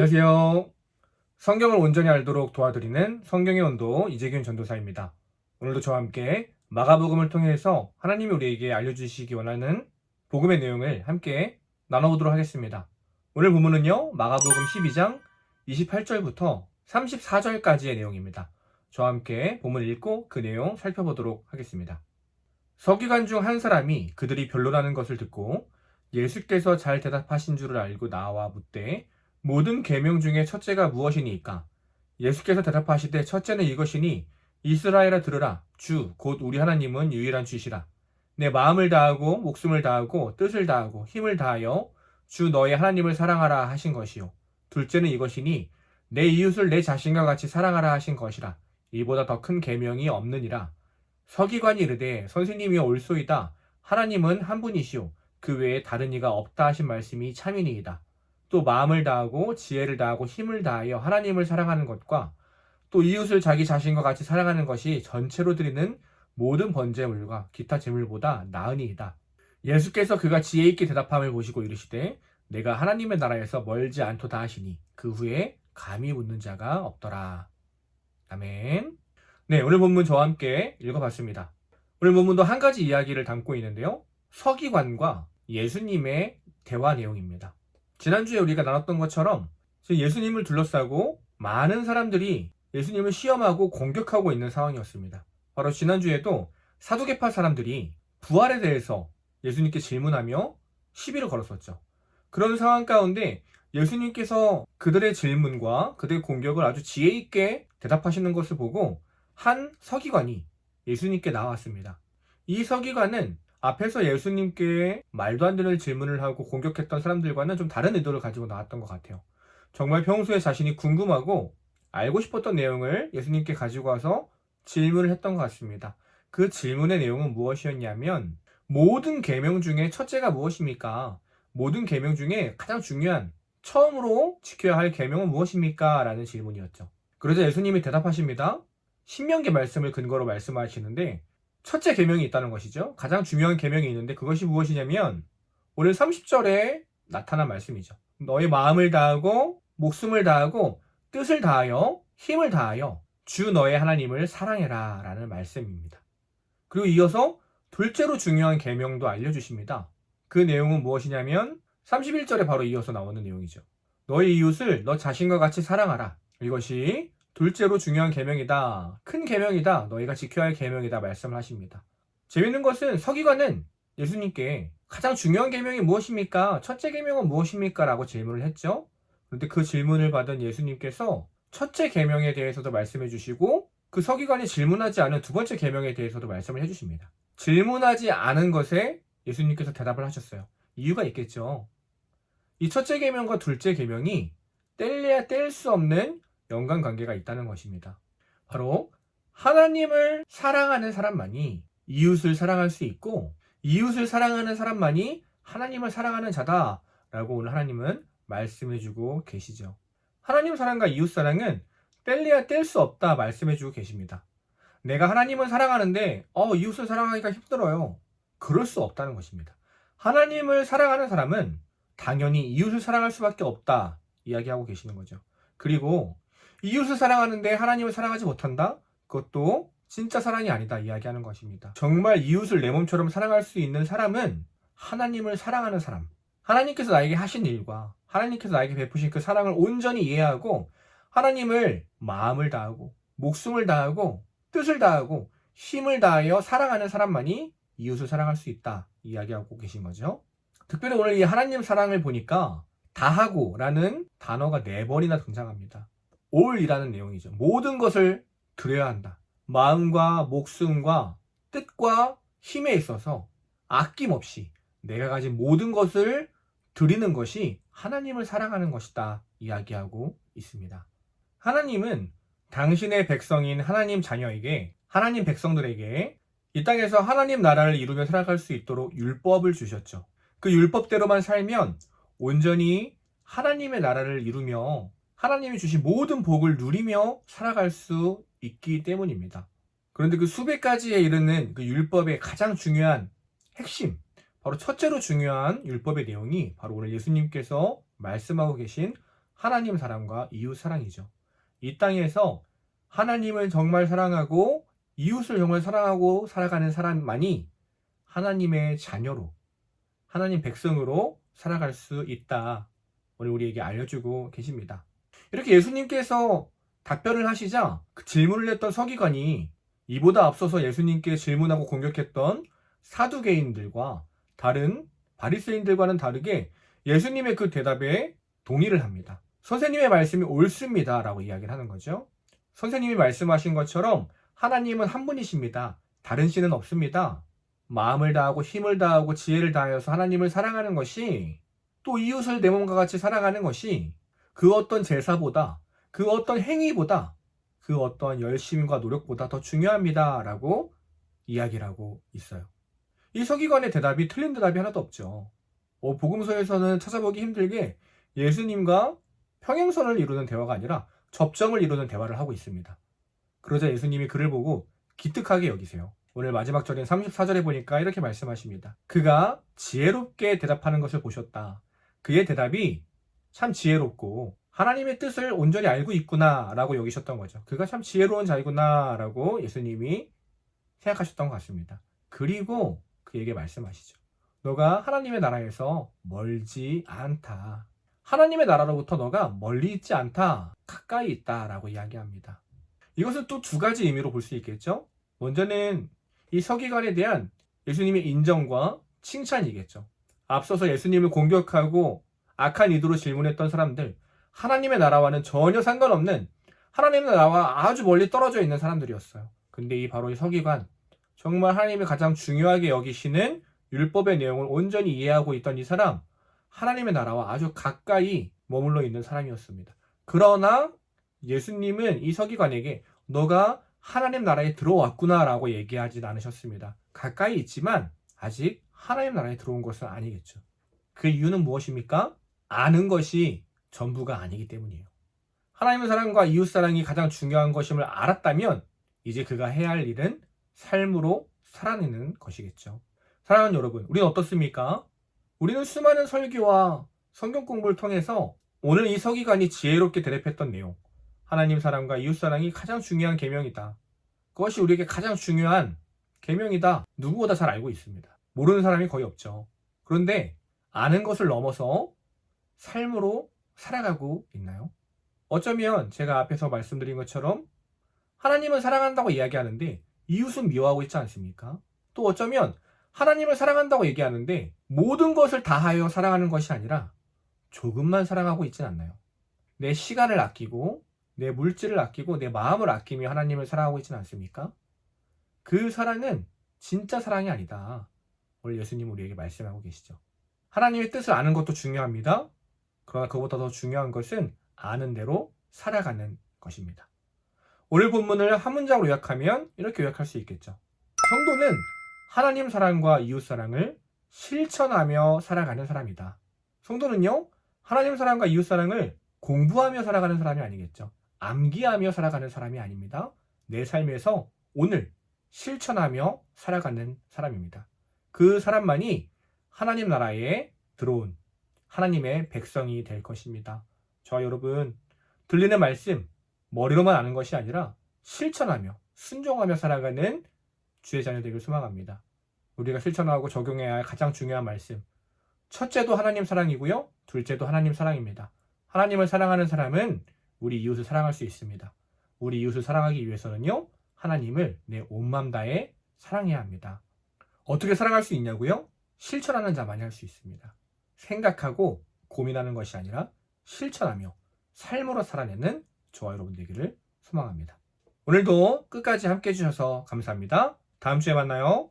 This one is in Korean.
안녕하세요. 성경을 온전히 알도록 도와드리는 성경의 온도 이재균 전도사입니다. 오늘도 저와 함께 마가복음을 통해서 하나님이 우리에게 알려주시기 원하는 복음의 내용을 함께 나눠보도록 하겠습니다. 오늘 본문은요, 마가복음 12장 28절부터 34절까지의 내용입니다. 저와 함께 본문을 읽고 그 내용 살펴보도록 하겠습니다. 서기관 중 한 사람이 그들이 변론하는 것을 듣고 예수께서 잘 대답하신 줄을 알고 나와 묻되 모든 계명 중에 첫째가 무엇이니까? 예수께서 대답하시되 첫째는 이것이니 이스라엘아 들으라. 주 곧 우리 하나님은 유일한 주시라. 내 마음을 다하고 목숨을 다하고 뜻을 다하고 힘을 다하여 주 너의 하나님을 사랑하라 하신 것이요. 둘째는 이것이니 내 이웃을 내 자신과 같이 사랑하라 하신 것이라. 이보다 더 큰 계명이 없느니라. 서기관이 이르되 선생님이여 옳소이다. 하나님은 한 분이시오. 그 외에 다른 이가 없다 하신 말씀이 참이니이다. 또 마음을 다하고 지혜를 다하고 힘을 다하여 하나님을 사랑하는 것과 또 이웃을 자기 자신과 같이 사랑하는 것이 전체로 드리는 모든 번제물과 기타 제물보다 나으니이다. 예수께서 그가 지혜 있게 대답함을 보시고 이르시되 내가 하나님의 나라에서 멀지 않도다 하시니 그 후에 감히 묻는 자가 없더라. 아멘. 네, 오늘 본문 저와 함께 읽어봤습니다. 오늘 본문도 한 가지 이야기를 담고 있는데요. 서기관과 예수님의 대화 내용입니다. 지난주에 우리가 나눴던 것처럼 예수님을 둘러싸고 많은 사람들이 예수님을 시험하고 공격하고 있는 상황이었습니다. 바로 지난주에도 사두개파 사람들이 부활에 대해서 예수님께 질문하며 시비를 걸었었죠. 그런 상황 가운데 예수님께서 그들의 질문과 그들의 공격을 아주 지혜 있게 대답하시는 것을 보고 한 서기관이 예수님께 나왔습니다. 이 서기관은 앞에서 예수님께 말도 안 되는 질문을 하고 공격했던 사람들과는 좀 다른 의도를 가지고 나왔던 것 같아요. 정말 평소에 자신이 궁금하고 알고 싶었던 내용을 예수님께 가지고 와서 질문을 했던 것 같습니다. 그 질문의 내용은 무엇이었냐면 모든 계명 중에 첫째가 무엇입니까? 모든 계명 중에 가장 중요한 처음으로 지켜야 할 계명은 무엇입니까? 라는 질문이었죠. 그러자 예수님이 대답하십니다. 신명기 말씀을 근거로 말씀하시는데 첫째 계명이 있다는 것이죠. 가장 중요한 계명이 있는데 그것이 무엇이냐면 오늘 30절에 나타난 말씀이죠. 너의 마음을 다하고 목숨을 다하고 뜻을 다하여 힘을 다하여 주 너의 하나님을 사랑해라 라는 말씀입니다. 그리고 이어서 둘째로 중요한 계명도 알려주십니다. 그 내용은 무엇이냐면 31절에 바로 이어서 나오는 내용이죠. 너의 이웃을 너 자신과 같이 사랑하라. 이것이 둘째로 중요한 계명이다. 큰 계명이다. 너희가 지켜야 할 계명이다. 말씀을 하십니다. 재밌는 것은 서기관은 예수님께 가장 중요한 계명이 무엇입니까? 첫째 계명은 무엇입니까? 라고 질문을 했죠. 그런데 그 질문을 받은 예수님께서 첫째 계명에 대해서도 말씀해 주시고 그 서기관이 질문하지 않은 두 번째 계명에 대해서도 말씀을 해주십니다. 질문하지 않은 것에 예수님께서 대답을 하셨어요. 이유가 있겠죠. 이 첫째 계명과 둘째 계명이 뗄래야 뗄 수 없는 연관관계가 있다는 것입니다. 바로 하나님을 사랑하는 사람만이 이웃을 사랑할 수 있고 이웃을 사랑하는 사람만이 하나님을 사랑하는 자다라고 오늘 하나님은 말씀해주고 계시죠. 하나님 사랑과 이웃 사랑은 뗄래야 뗄 수 없다 말씀해주고 계십니다. 내가 하나님을 사랑하는데 이웃을 사랑하기가 힘들어요. 그럴 수 없다는 것입니다. 하나님을 사랑하는 사람은 당연히 이웃을 사랑할 수밖에 없다 이야기하고 계시는 거죠. 그리고 이웃을 사랑하는데 하나님을 사랑하지 못한다? 그것도 진짜 사랑이 아니다 이야기하는 것입니다. 정말 이웃을 내 몸처럼 사랑할 수 있는 사람은 하나님을 사랑하는 사람. 하나님께서 나에게 하신 일과 하나님께서 나에게 베푸신 그 사랑을 온전히 이해하고 하나님을 마음을 다하고 목숨을 다하고 뜻을 다하고 힘을 다하여 사랑하는 사람만이 이웃을 사랑할 수 있다 이야기하고 계신 거죠. 특별히 오늘 이 하나님 사랑을 보니까 다하고 라는 단어가 4번이나 등장합니다. all이라는 내용이죠. 모든 것을 드려야 한다. 마음과 목숨과 뜻과 힘에 있어서 아낌없이 내가 가진 모든 것을 드리는 것이 하나님을 사랑하는 것이다 이야기하고 있습니다. 하나님은 당신의 백성인 하나님 자녀에게 하나님 백성들에게 이 땅에서 하나님 나라를 이루며 살아갈 수 있도록 율법을 주셨죠. 그 율법대로만 살면 온전히 하나님의 나라를 이루며 하나님이 주신 모든 복을 누리며 살아갈 수 있기 때문입니다. 그런데 그 수백 가지에 이르는 그 율법의 가장 중요한 핵심, 바로 첫째로 중요한 율법의 내용이 바로 오늘 예수님께서 말씀하고 계신 하나님 사랑과 이웃 사랑이죠. 이 땅에서 하나님을 정말 사랑하고 이웃을 정말 사랑하고 살아가는 사람만이 하나님의 자녀로, 하나님 백성으로 살아갈 수 있다. 오늘 우리에게 알려주고 계십니다. 이렇게 예수님께서 답변을 하시자 그 질문을 했던 서기관이 이보다 앞서서 예수님께 질문하고 공격했던 사두개인들과 다른 바리새인들과는 다르게 예수님의 그 대답에 동의를 합니다. 선생님의 말씀이 옳습니다 라고 이야기를 하는 거죠. 선생님이 말씀하신 것처럼 하나님은 한 분이십니다. 다른 신은 없습니다. 마음을 다하고 힘을 다하고 지혜를 다하여서 하나님을 사랑하는 것이, 또 이웃을 내 몸과 같이 사랑하는 것이 그 어떤 제사보다, 그 어떤 행위보다, 그 어떤 열심과 노력보다 더 중요합니다 라고 이야기를 하고 있어요. 이 서기관의 대답이 틀린 대답이 하나도 없죠. 복음서에서는 찾아보기 힘들게 예수님과 평행선을 이루는 대화가 아니라 접점을 이루는 대화를 하고 있습니다. 그러자 예수님이 그를 보고 기특하게 여기세요. 오늘 마지막 절인 34절에 보니까 이렇게 말씀하십니다. 그가 지혜롭게 대답하는 것을 보셨다. 그의 대답이 참 지혜롭고 하나님의 뜻을 온전히 알고 있구나 라고 여기셨던 거죠. 그가 참 지혜로운 자이구나 라고 예수님이 생각하셨던 것 같습니다. 그리고 그에게 말씀하시죠. 너가 하나님의 나라에서 멀지 않다. 하나님의 나라로부터 너가 멀리 있지 않다. 가까이 있다 라고 이야기합니다. 이것은 또 두 가지 의미로 볼 수 있겠죠. 먼저는 이 서기관에 대한 예수님의 인정과 칭찬이겠죠. 앞서서 예수님을 공격하고 악한 의도로 질문했던 사람들, 하나님의 나라와는 전혀 상관없는, 하나님의 나라와 아주 멀리 떨어져 있는 사람들이었어요. 근데 바로 이 서기관, 정말 하나님이 가장 중요하게 여기시는 율법의 내용을 온전히 이해하고 있던 이 사람, 하나님의 나라와 아주 가까이 머물러 있는 사람이었습니다. 그러나 예수님은 이 서기관에게 너가 하나님 나라에 들어왔구나 라고 얘기하진 않으셨습니다. 가까이 있지만 아직 하나님 나라에 들어온 것은 아니겠죠. 그 이유는 무엇입니까? 아는 것이 전부가 아니기 때문이에요. 하나님의 사랑과 이웃 사랑이 가장 중요한 것임을 알았다면 이제 그가 해야 할 일은 삶으로 살아내는 것이겠죠. 사랑하는 여러분, 우리는 어떻습니까? 우리는 수많은 설교와 성경 공부를 통해서 오늘 이 서기관이 지혜롭게 대답했던 내용, 하나님 사랑과 이웃 사랑이 가장 중요한 계명이다. 그것이 우리에게 가장 중요한 계명이다. 누구보다 잘 알고 있습니다. 모르는 사람이 거의 없죠. 그런데 아는 것을 넘어서 삶으로 살아가고 있나요? 어쩌면 제가 앞에서 말씀드린 것처럼 하나님은 사랑한다고 이야기하는데 이웃은 미워하고 있지 않습니까? 또 어쩌면 하나님을 사랑한다고 얘기하는데 모든 것을 다하여 사랑하는 것이 아니라 조금만 사랑하고 있진 않나요? 내 시간을 아끼고 내 물질을 아끼고 내 마음을 아끼며 하나님을 사랑하고 있지는 않습니까? 그 사랑은 진짜 사랑이 아니다. 오늘 예수님 우리에게 말씀하고 계시죠. 하나님의 뜻을 아는 것도 중요합니다. 그러나 그보다 더 중요한 것은 아는 대로 살아가는 것입니다. 오늘 본문을 한 문장으로 요약하면 이렇게 요약할 수 있겠죠. 성도는 하나님 사랑과 이웃 사랑을 실천하며 살아가는 사람이다. 성도는요, 하나님 사랑과 이웃 사랑을 공부하며 살아가는 사람이 아니겠죠. 암기하며 살아가는 사람이 아닙니다. 내 삶에서 오늘 실천하며 살아가는 사람입니다. 그 사람만이 하나님 나라에 들어온 하나님의 백성이 될 것입니다. 저와 여러분, 들리는 말씀 머리로만 아는 것이 아니라 실천하며 순종하며 살아가는 주의 자녀 되길 소망합니다. 우리가 실천하고 적용해야 할 가장 중요한 말씀, 첫째도 하나님 사랑이고요, 둘째도 하나님 사랑입니다. 하나님을 사랑하는 사람은 우리 이웃을 사랑할 수 있습니다. 우리 이웃을 사랑하기 위해서는요, 하나님을 내 온 맘 다해 사랑해야 합니다. 어떻게 사랑할 수 있냐고요? 실천하는 자만이 할 수 있습니다. 생각하고 고민하는 것이 아니라 실천하며 삶으로 살아내는 저와 여러분 되기를 소망합니다. 오늘도 끝까지 함께 해주셔서 감사합니다. 다음 주에 만나요.